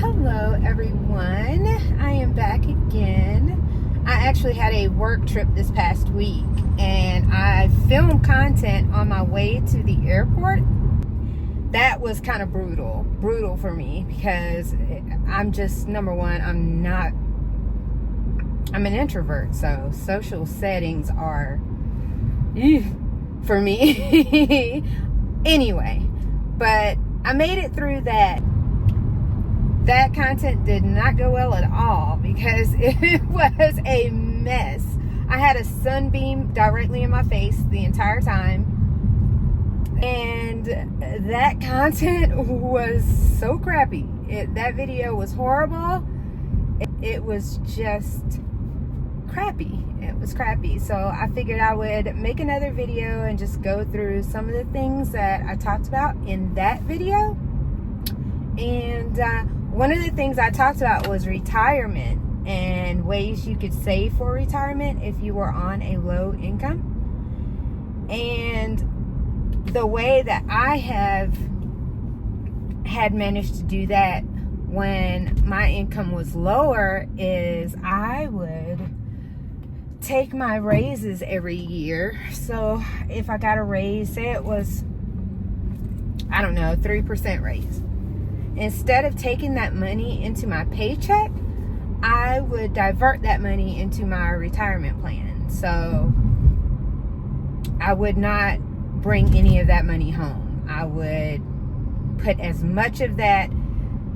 Hello everyone, I am back again. I actually had a work trip this past week and I filmed content on my way to the airport. That was kind of brutal for me because I'm just, number one, I'm an introvert, so social settings are for me. Anyway, but I made it through that. That content did not go well at all because it was a mess. I had a sunbeam directly in my face the entire time. And that content was so crappy. That video was horrible. It was just crappy. It was crappy. So I figured I would make another video and just go through some of the things that I talked about in that video. And one of the things I talked about was retirement and ways you could save for retirement if you were on a low income. And the way that I have had managed to do that when my income was lower is I would take my raises every year. So if I got a raise, say it was, I don't know, 3% raise. Instead of taking that money into my paycheck, I would divert that money into my retirement plan. So I would not bring any of that money home. I would put as much of that,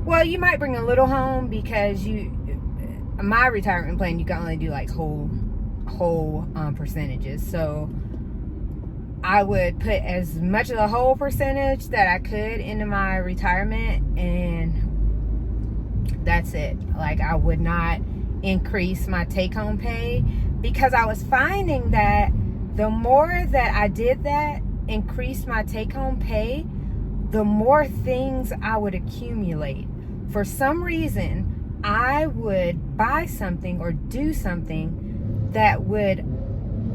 well, you might bring a little home because my retirement plan, you can only do like whole percentages. So I would put as much of the whole percentage that I could into my retirement, and that's it. Like, I would not increase my take-home pay because I was finding that the more that I did that, increase my take-home pay, the more things I would accumulate. For some reason, I would buy something or do something that would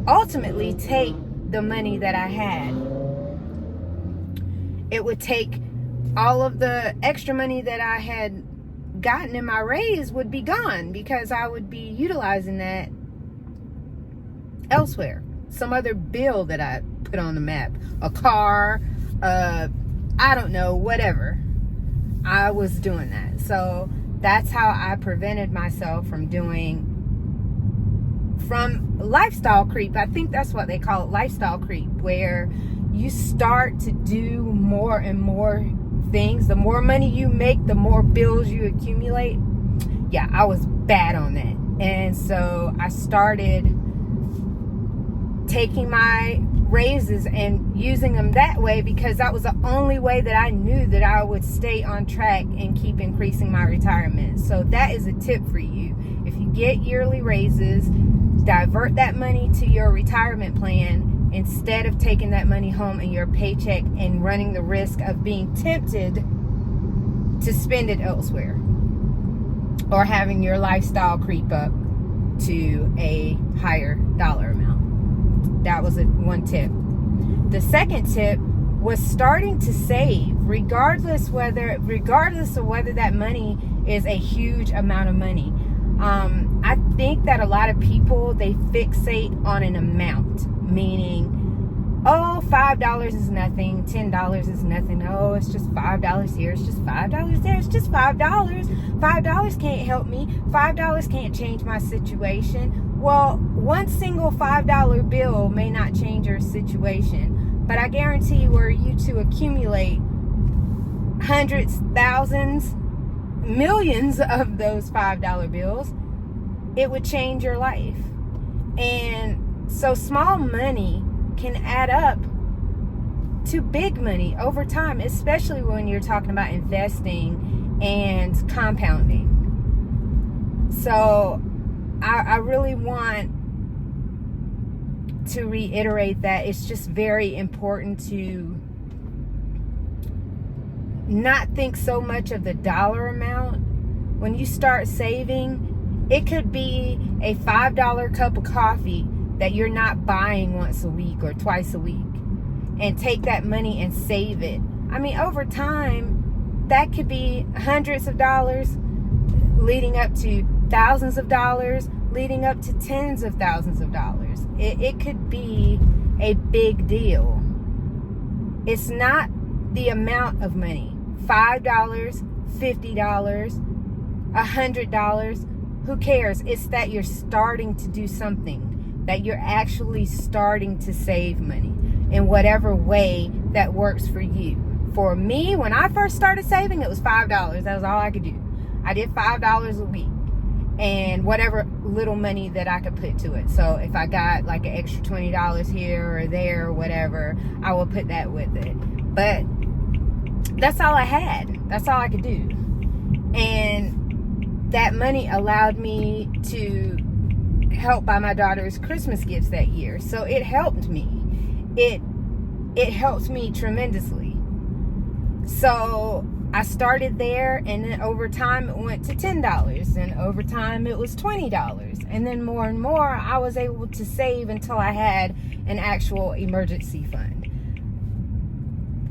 ultimately take the money that I had. It would take all of the extra money that I had gotten in my raise would be gone because I would be utilizing that elsewhere. Some other bill that I put on the map, a car, I don't know, whatever. I was doing that. So that's how I prevented myself from lifestyle creep. I think that's what they call it, lifestyle creep, where you start to do more and more things. The more money you make, the more bills you accumulate. Yeah, I was bad on that. And so I started taking my raises and using them that way because that was the only way that I knew that I would stay on track and keep increasing my retirement. So that is a tip for you. If you get yearly raises, divert that money to your retirement plan instead of taking that money home in your paycheck and running the risk of being tempted to spend it elsewhere or having your lifestyle creep up to a higher dollar amount. That was one tip. The second tip was starting to save regardless of whether that money is a huge amount of money. I think that a lot of people, they fixate on an amount, meaning, oh, $5 is nothing, $10 is nothing, oh, it's just $5 here, it's just $5 there, it's just $5. $5 can't help me, $5 can't change my situation. Well, one single $5 bill may not change your situation, but I guarantee were you to accumulate hundreds, thousands, millions of those $5 bills, it would change your life. And so small money can add up to big money over time, especially when you're talking about investing and compounding. So I really want to reiterate that it's just very important to not think so much of the dollar amount. When you start saving, it could be a $5 cup of coffee that you're not buying once a week or twice a week, and take that money and save it. I mean, over time, that could be hundreds of dollars, leading up to thousands of dollars, leading up to tens of thousands of dollars. It could be a big deal. It's not the amount of money. $5, $50, $100. Who cares? It's that you're starting to do something, that you're actually starting to save money in whatever way that works for you. For me, when I first started saving, it was $5. That was all I could do. I did $5 a week and whatever little money that I could put to it. So if I got like an extra $20 here or there or whatever, I would put that with it. But that's all I had. That's all I could do. And that money allowed me to help buy my daughter's Christmas gifts that year. So it helped me. It helped me tremendously. So I started there, and then over time it went to $10, and over time it was $20, and then more and more I was able to save until I had an actual emergency fund.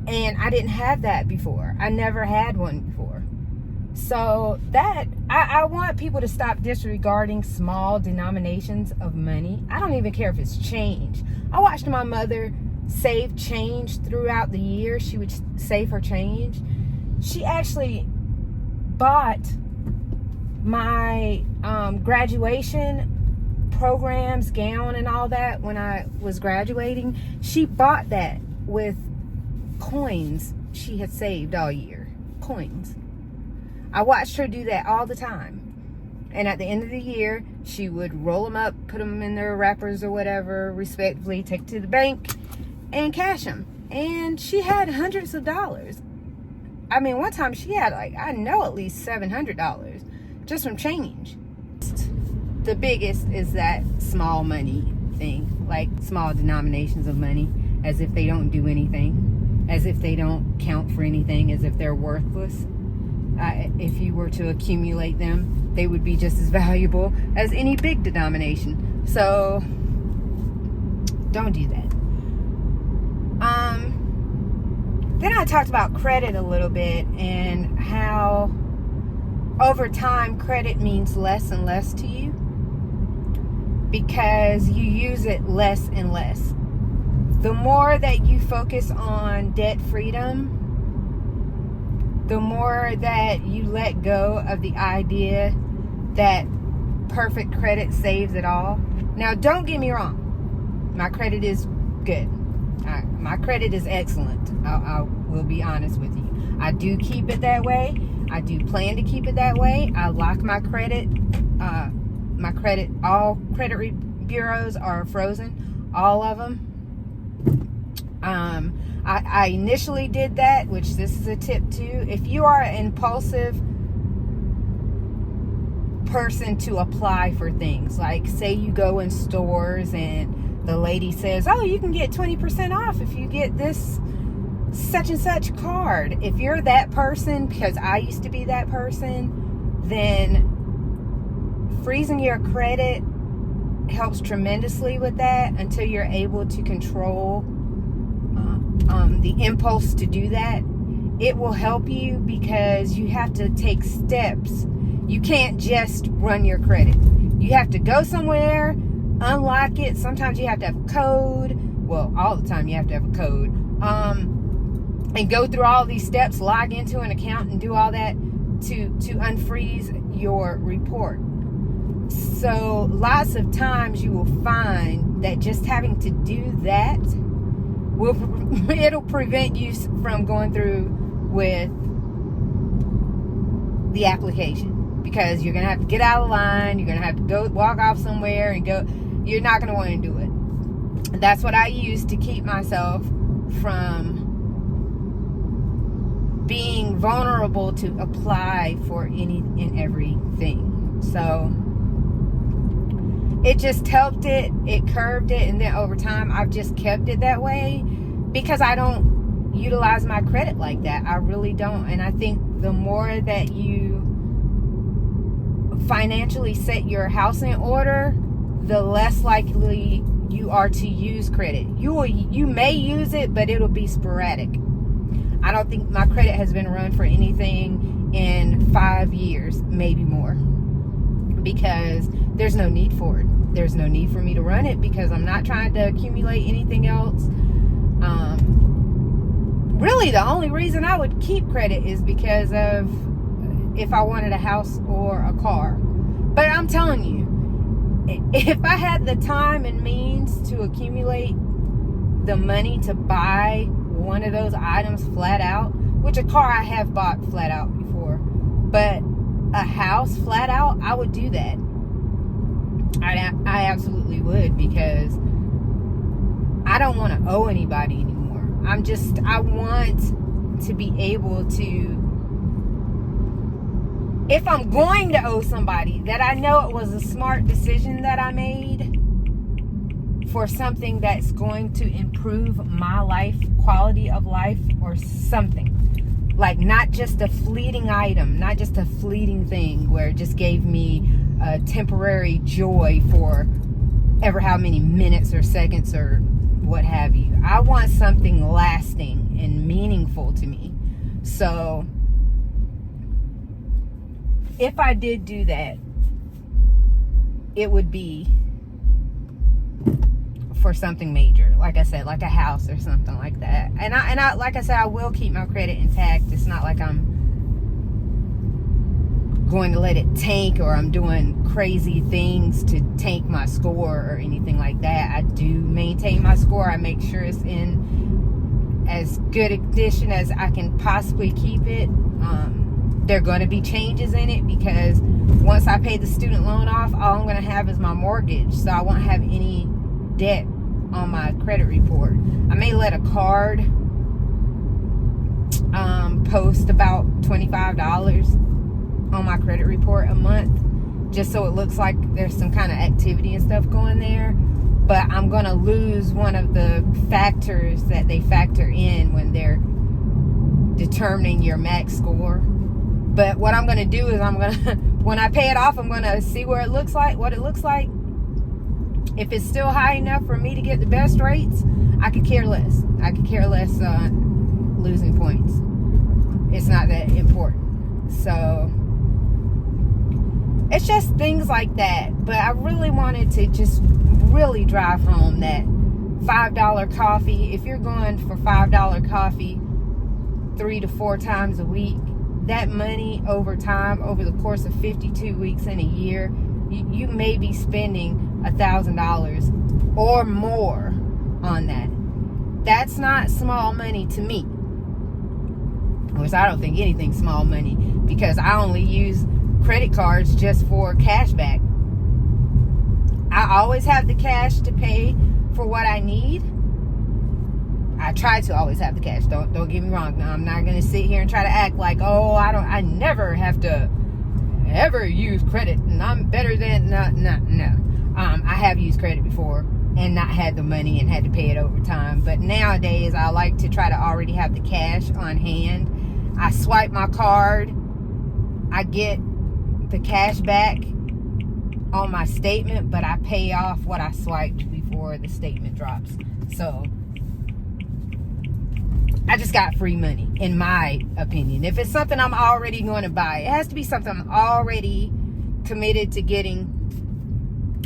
And I didn't have that before. I never had one before. So that I want people to stop disregarding small denominations of money. I don't even care if it's change. I watched my mother save change throughout the year. She would save her change. She actually bought my graduation programs, gown and all that when I was graduating. She bought that with coins she had saved all year. Coins. I watched her do that all the time. And at the end of the year, she would roll them up, put them in their wrappers or whatever, respectfully take to the bank and cash them. And she had hundreds of dollars. I mean, one time she had I know at least $700 just from change. The biggest is that small money thing, like small denominations of money, as if they don't do anything, as if they don't count for anything, as if they're worthless. If you were to accumulate them, they would be just as valuable as any big denomination. So don't do that. Then I talked about credit a little bit and how over time credit means less and less to you because you use it less and less. The more that you focus on debt freedom, the more that you let go of the idea that perfect credit saves it all. Now, don't get me wrong. My credit is good. My credit is excellent. I will be honest with you. I do keep it that way. I do plan to keep it that way. I lock my credit. All credit bureaus are frozen. All of them. I initially did that, which this is a tip too. If you are an impulsive person to apply for things, like say you go in stores and the lady says, oh, you can get 20% off if you get this such and such card. If you're that person, because I used to be that person, then freezing your credit helps tremendously with that until you're able to control the impulse to do that. It will help you because you have to take steps. You can't just run your credit. You have to go somewhere, unlock it. Sometimes you have to have a code. Well, all the time you have to have a code. And go through all these steps, log into an account and do all that to unfreeze your report. So lots of times you will find that just having to do that it'll prevent you from going through with the application, because you're gonna have to get out of line, you're gonna have to go walk off somewhere and go. You're not gonna want to do it. That's what I use to keep myself from being vulnerable to apply for any and everything. So it just helped it curved it, and then over time I've just kept it that way because I don't utilize my credit like that. I really don't. And I think the more that you financially set your house in order, the less likely you are to use credit. You may use it, but it'll be sporadic. I don't think my credit has been run for anything in 5 years, maybe more, because there's no need for it. There's no need for me to run it because I'm not trying to accumulate anything else. Really, the only reason I would keep credit is because of if I wanted a house or a car. But I'm telling you, if I had the time and means to accumulate the money to buy one of those items flat out, which a car I have bought flat out before, but a house flat out, I would do that. I absolutely would, because I don't want to owe anybody anymore. I want to be able to, if I'm going to owe somebody, that I know it was a smart decision that I made for something that's going to improve my life, quality of life, or something. Like, not just a fleeting item, not just a fleeting thing where it just gave me a temporary joy for ever how many minutes or seconds or what have you. I want something lasting and meaningful to me. So if I did do that, it would be for something major, like I said, like a house or something like that. And I like I said, I will keep my credit intact. It's not like I'm going to let it tank, or I'm doing crazy things to tank my score or anything like that. I do maintain my score. I make sure it's in as good a condition as I can possibly keep it. There are going to be changes in it, because once I pay the student loan off, all I'm going to have is my mortgage, so I won't have any debt on my credit report. I may let a card post about $25 on my credit report a month, just so it looks like there's some kind of activity and stuff going there. But I'm going to lose one of the factors that they factor in when they're determining your max score. But what I'm going to do is when I pay it off, I'm going to see what it looks like. If it's still high enough for me to get the best rates, I could care less. I could care less losing points. It's not that important. So it's just things like that. But I really wanted to just really drive home that $5 coffee. If you're going for $5 coffee 3 to 4 times a week, that money over time, over the course of 52 weeks in a year, you may be spending $1,000 or more on that. That's not small money to me. Which I don't think anything's small money, because I only use credit cards just for cash back. I always have the cash to pay for what I need. I try to always have the cash. Don't get me wrong. Now, I'm not going to sit here and try to act like, oh, I never have to ever use credit and I'm better than, no. I have used credit before and not had the money and had to pay it over time. But nowadays, I like to try to already have the cash on hand. I swipe my card. I get the cash back on my statement, but I pay off what I swiped before the statement drops. So I just got free money, in my opinion. If it's something I'm already going to buy, it has to be something I'm already committed to getting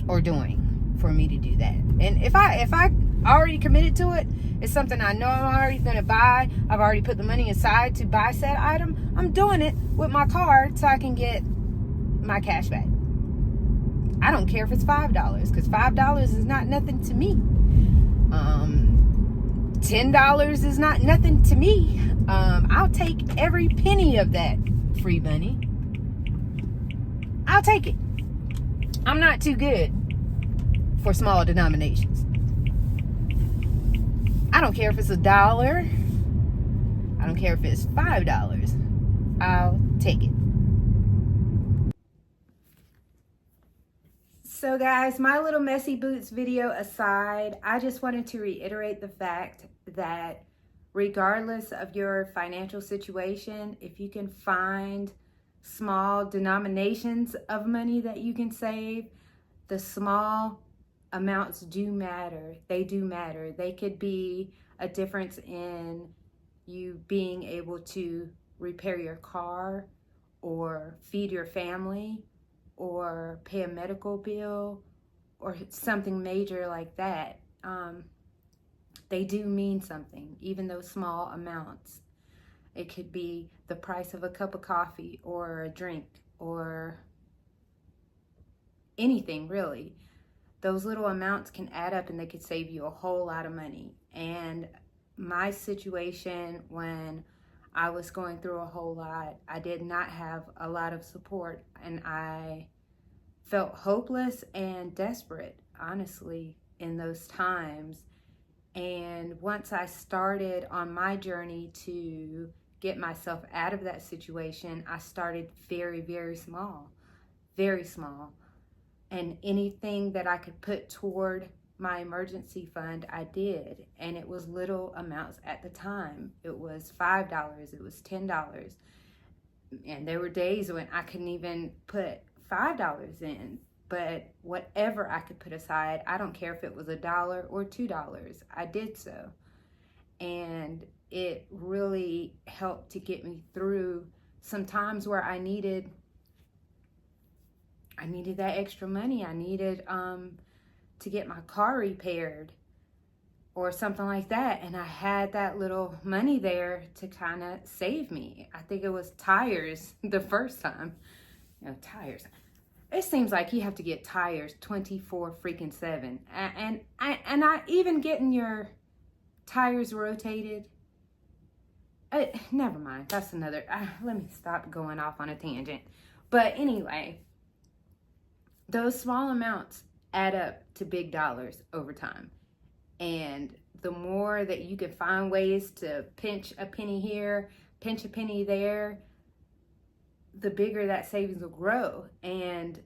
or doing for me to do that. And if I already committed to it, it's something I know I'm already going to buy, I've already put the money aside to buy said item, I'm doing it with my card so I can get my cash back. I don't care if it's $5, because $5 is not nothing to me. $10 is not nothing to me. I'll take every penny of that free money. I'll take it. I'm not too good for small denominations. I don't care if it's $1. I don't care if it's $5. I'll take it. So guys, my little messy boots video aside, I just wanted to reiterate the fact that regardless of your financial situation, if you can find small denominations of money that you can save, the small amounts do matter. They do matter. They could be a difference in you being able to repair your car or feed your family or pay a medical bill or something major like that. They do mean something, even those small amounts. It could be the price of a cup of coffee or a drink or anything really. Those little amounts can add up and they could save you a whole lot of money. And my situation, when I was going through a whole lot, I did not have a lot of support, and I felt hopeless and desperate, honestly, in those times. And once I started on my journey to get myself out of that situation, I started very, very small, very small. And anything that I could put toward my emergency fund, I did. And it was little amounts at the time. It was $5, it was $10. And there were days when I couldn't even put $5 in. But whatever I could put aside, I don't care if it was $1 or $2, I did so. And it really helped to get me through some times where I needed that extra money. I needed to get my car repaired or something like that. And I had that little money there to kind of save me. I think it was tires the first time. Tires. It seems like you have to get tires 24/7. And I even getting your tires rotated. Never mind. That's another. Let me stop going off on a tangent. But anyway, those small amounts add up to big dollars over time. And the more that you can find ways to pinch a penny here, pinch a penny there, the bigger that savings will grow. And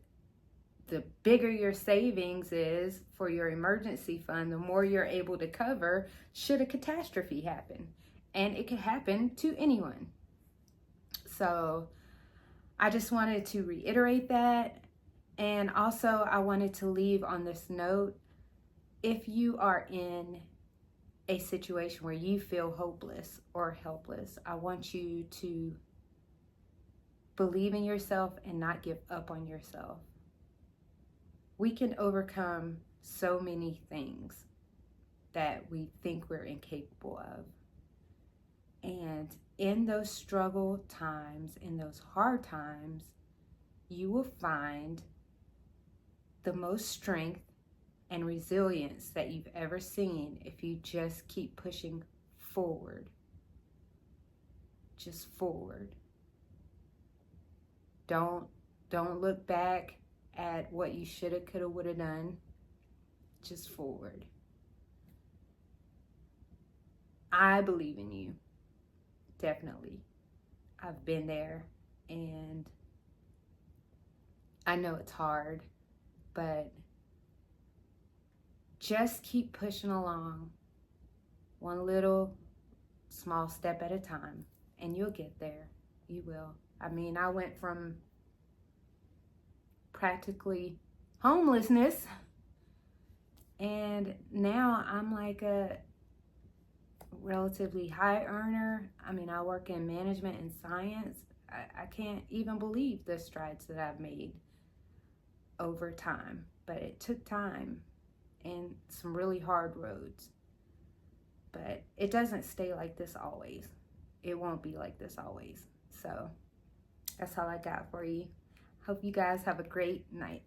the bigger your savings is for your emergency fund, the more you're able to cover should a catastrophe happen. And it could happen to anyone. So I just wanted to reiterate that. And also I wanted to leave on this note, if you are in a situation where you feel hopeless or helpless, I want you to believe in yourself and not give up on yourself. We can overcome so many things that we think we're incapable of. And in those struggle times, in those hard times, you will find the most strength and resilience that you've ever seen if you just keep pushing forward. Just forward. Don't look back at what you shoulda, coulda, woulda done. Just forward. I believe in you. Definitely. I've been there, and I know it's hard, but just keep pushing along, one little small step at a time, and you'll get there. You will. I mean, I went from practically homelessness, and now I'm like a relatively high earner. I mean, I work in management and science. I can't even believe the strides that I've made over time, but it took time and some really hard roads. But it doesn't stay like this always. It won't be like this always. So that's all I got for you. Hope you guys have a great night.